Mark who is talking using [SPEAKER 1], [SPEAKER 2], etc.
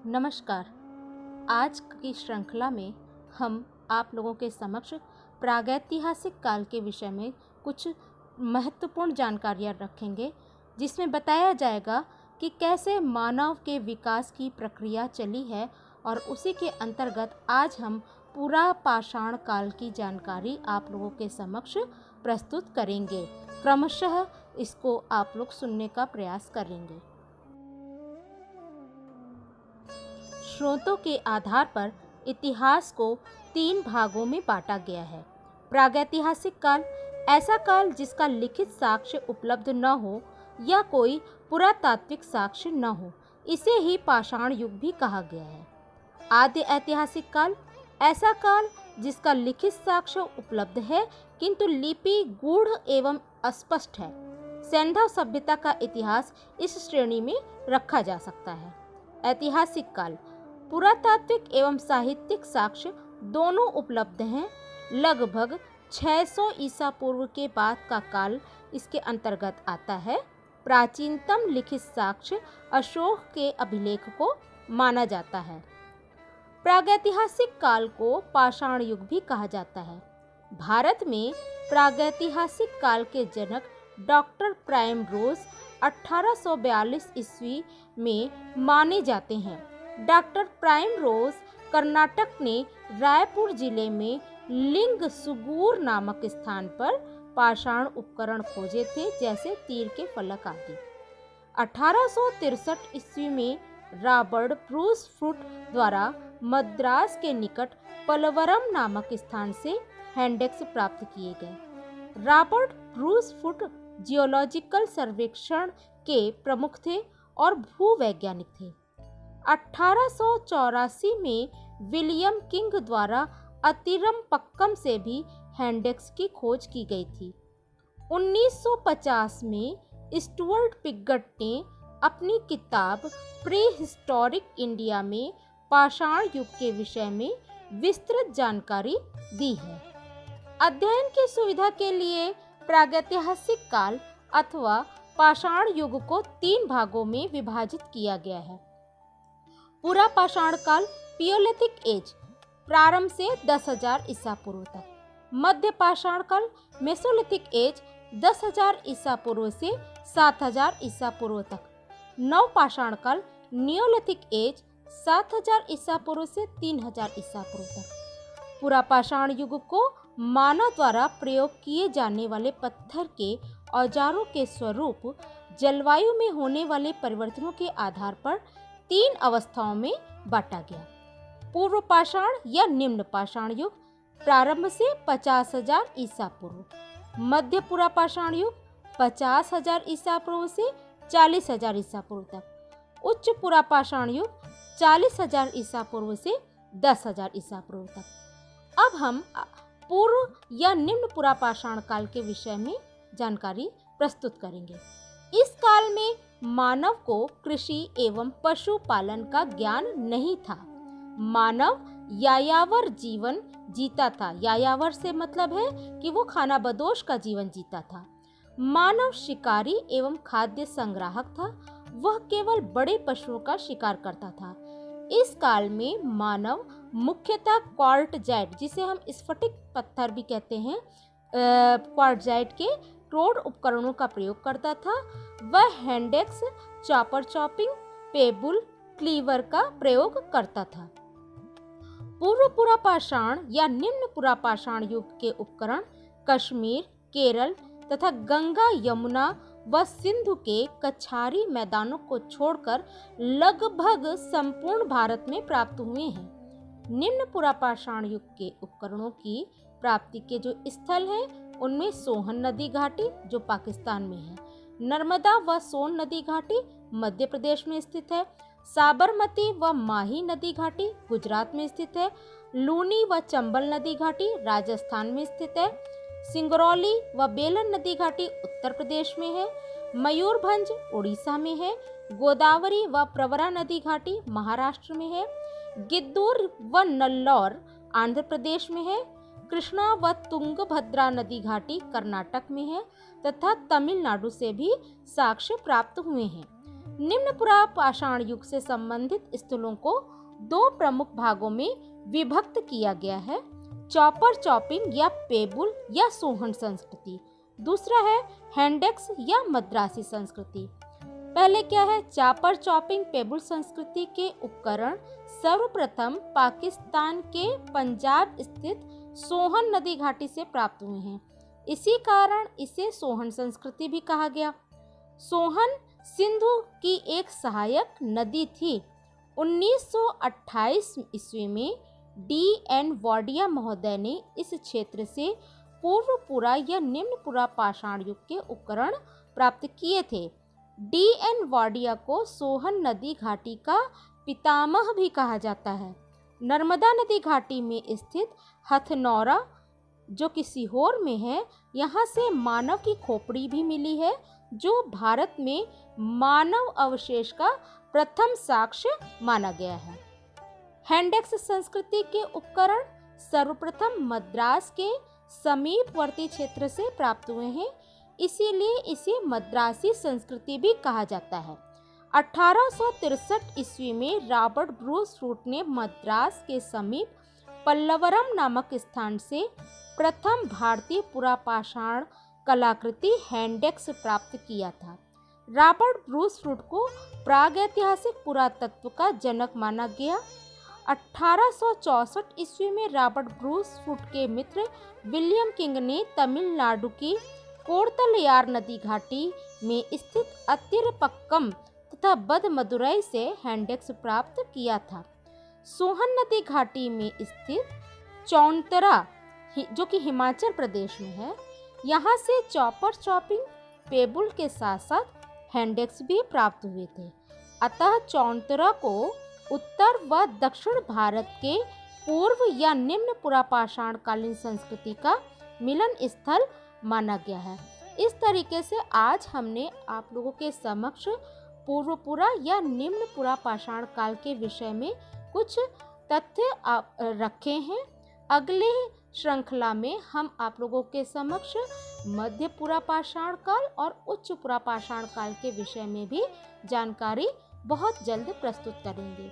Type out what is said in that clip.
[SPEAKER 1] नमस्कार। आज की श्रृंखला में हम आप लोगों के समक्ष प्रागैतिहासिक काल के विषय में कुछ महत्वपूर्ण जानकारियाँ रखेंगे, जिसमें बताया जाएगा कि कैसे मानव के विकास की प्रक्रिया चली है और उसी के अंतर्गत आज हम पूरा पाषाण काल की जानकारी आप लोगों के समक्ष प्रस्तुत करेंगे। क्रमशः इसको आप लोग सुनने का प्रयास करेंगे। स्रोतों के आधार पर इतिहास को 3 भागों में बांटा गया है। प्रागैतिहासिक काल, ऐसा काल जिसका लिखित साक्ष्य उपलब्ध न हो या कोई पुरातात्विक साक्ष्य न हो, इसे ही पाषाण युग भी कहा गया है। आद्य ऐतिहासिक काल, ऐसा काल जिसका लिखित साक्ष्य उपलब्ध है किंतु लिपि गूढ़ एवं अस्पष्ट है। सैंधव सभ्यता का इतिहास इस श्रेणी में रखा जा सकता है। ऐतिहासिक काल, पुरातात्विक एवं साहित्यिक साक्ष्य दोनों उपलब्ध हैं। लगभग 600 ईसा पूर्व के बाद का काल इसके अंतर्गत आता है। प्राचीनतम लिखित साक्ष्य अशोक के अभिलेख को माना जाता है। प्रागैतिहासिक काल को पाषाण युग भी कहा जाता है। भारत में प्रागैतिहासिक काल के जनक डॉक्टर प्राइमरोज 1842 ईस्वी में माने जाते हैं। डॉक्टर प्राइमरोज कर्नाटक ने रायपुर जिले में लिंगसुगूर नामक स्थान पर पाषाण उपकरण खोजे थे, जैसे तीर के फलक आदि। 1863 ईस्वी में रॉबर्ट ब्रूस फुट द्वारा मद्रास के निकट पलवरम नामक स्थान से हैंडेक्स प्राप्त किए गए। रॉबर्ट ब्रूस फुट जियोलॉजिकल सर्वेक्षण के प्रमुख थे और भूवैज्ञानिक थे। 1884 में विलियम किंग द्वारा अतिरमपक्कम से भी हैंडेक्स की खोज की गई थी। 1950 में स्टुअर्ट पिगट ने अपनी किताब प्रीहिस्टोरिक इंडिया में पाषाण युग के विषय में विस्तृत जानकारी दी है। अध्ययन की सुविधा के लिए प्रागैतिहासिक काल अथवा पाषाण युग को 3 भागों में विभाजित किया गया है। पूरा पाषाण काल, पियोलिथिक एज, प्रारंभ से 10,000 ईसा पूर्व तक। मध्य पाषाण काल, मेसोलिथिक एज, 10,000 ईसा पूर्व से 7,000 ईसा पूर्व तक। नव पाषाण काल, नियोलिथिक एज, 7,000 ईसा पूर्व से 3,000 ईसा पूर्व तक। पूरा पाषाण युग को मानव द्वारा प्रयोग किए जाने वाले पत्थर के औजारों के स्वरूप, जलवायु में होने वाले परिवर्तनों के आधार पर 3 अवस्थाओं में बांटा गया। पूर्व पाषाण या निम्न पाषाण युग, प्रारंभ से 50,000 ईसा पूर्व। मध्य पूरा पाषाण युग, 50,000 ईसा पूर्व से 40,000 ईसा पूर्व तक। उच्च पूरा पाषाण युग, 40,000 ईसा पूर्व से 10,000 ईसा पूर्व तक। अब हम पूर्व या निम्न पूरा पाषाण काल के विषय में जानकारी प्रस्तुत करेंगे। इस काल में मानव को कृषि एवं पशुपालन का ज्ञान नहीं था। मानव यायावर जीवन जीता था। यायावर से मतलब है कि वो खाना बदोश का जीवन जीता था। मानव शिकारी एवं खाद्य संग्राहक था। वह केवल बड़े पशुओं का शिकार करता था। इस काल में मानव मुख्यतः क्वार्टजाइट, जिसे हम स्फटिक पत्थर भी कहते हैं, क्वार्टजाइट के क्रोड उपकरणों का प्रयोग करता था। वह हैंडेक्स, चॉपर चॉपिंग, पेबुल, क्लीवर का प्रयोग करता था। पूर्व पूरा पाषाण या निम्न पूरा पाषाण युग के उपकरण कश्मीर, केरल तथा गंगा, यमुना व सिंधु के कछारी मैदानों को छोड़कर लगभग संपूर्ण भारत में प्राप्त हुए हैं। निम्न पूरा पाषाण युग के उपकरणों की प्राप्ति के जो स्थल हैं, उनमें सोहन नदी घाटी जो पाकिस्तान में है, नर्मदा व सोन नदी घाटी मध्य प्रदेश में स्थित है, साबरमती व माही नदी घाटी गुजरात में स्थित है, लूनी व चंबल नदी घाटी राजस्थान में स्थित है, सिंगरौली व बेलन नदी घाटी उत्तर प्रदेश में है, मयूरभंज उड़ीसा में है, गोदावरी व प्रवरा नदी घाटी महाराष्ट्र में है, गिद्दूर व नल्लौर आंध्र प्रदेश में है, कृष्णा व तुंगभद्रा नदी घाटी कर्नाटक में है तथा तमिलनाडु से भी साक्ष्य प्राप्त हुए हैं। निम्न पुरा पाषाण युग से संबंधित स्थलों को दो प्रमुख भागों में विभक्त किया गया है। चॉपर चॉपिंग या पेबुल या सोहन संस्कृति। दूसरा है हैंडेक्स या मद्रासी संस्कृति। पहले क्या है, चापर चॉपिंग पेबुल संस्कृति के उपकरण सर्वप्रथम पाकिस्तान के पंजाब स्थित सोहन नदी घाटी से प्राप्त हुए हैं। इसी कारण इसे सोहन संस्कृति भी कहा गया। सोहन सिंधु की एक सहायक नदी थी। 1928 ईस्वी में D.N. वाडिया महोदय ने इस क्षेत्र से पूर्व पुरा या निम्न पुरा पाषाण युग के उपकरण प्राप्त किए थे। D.N. वाडिया को सोहन नदी घाटी का पितामह भी कहा जाता है। नर्मदा नदी घाटी में स्थित हथनौरा जो कि सीहोर में है, यहाँ से मानव की खोपड़ी भी मिली है, जो भारत में मानव अवशेष का प्रथम साक्ष्य माना गया है। हैंडेक्स संस्कृति के उपकरण सर्वप्रथम मद्रास के समीपवर्ती क्षेत्र से प्राप्त हुए हैं, इसीलिए इसे मद्रासी संस्कृति भी कहा जाता है। 1863 ईस्वी में रॉबर्ट ब्रूस रूट ने मद्रास के समीप पल्लवरम नामक स्थान से प्रथम भारतीय पुरापाषाण कलाकृति हैंडेक्स प्राप्त किया था। रॉबर्ट ब्रूस रूट को प्रागैतिहासिक पुरातत्व का जनक माना गया। 1864 ईस्वी में रॉबर्ट ब्रूस रूट के मित्र विलियम किंग ने तमिलनाडु की कोड़तलयार नदी घाटी में स्थित अतिरपक्कम तथा बदमदुरई से हैंडेक्स प्राप्त किया था। सोहन नदी घाटी में स्थित चौंतरा जो कि हिमाचल प्रदेश में है, यहाँ से चॉपर चॉपिंग पेबुल के साथ साथ हैंडेक्स भी प्राप्त हुए थे। अतः चौंतरा को उत्तर व दक्षिण भारत के पूर्व या निम्न पुरापाषाण कालीन संस्कृति का मिलन स्थल माना गया है। इस तरीके से आज हमने आप लोगों के समक्ष पूर्व पुरा या निम्न पुरापाषाण काल के विषय में कुछ तथ्य रखे हैं। अगले श्रृंखला में हम आप लोगों के समक्ष मध्य पुरापाषाण काल और उच्च पुरापाषाण काल के विषय में भी जानकारी बहुत जल्द प्रस्तुत करेंगे।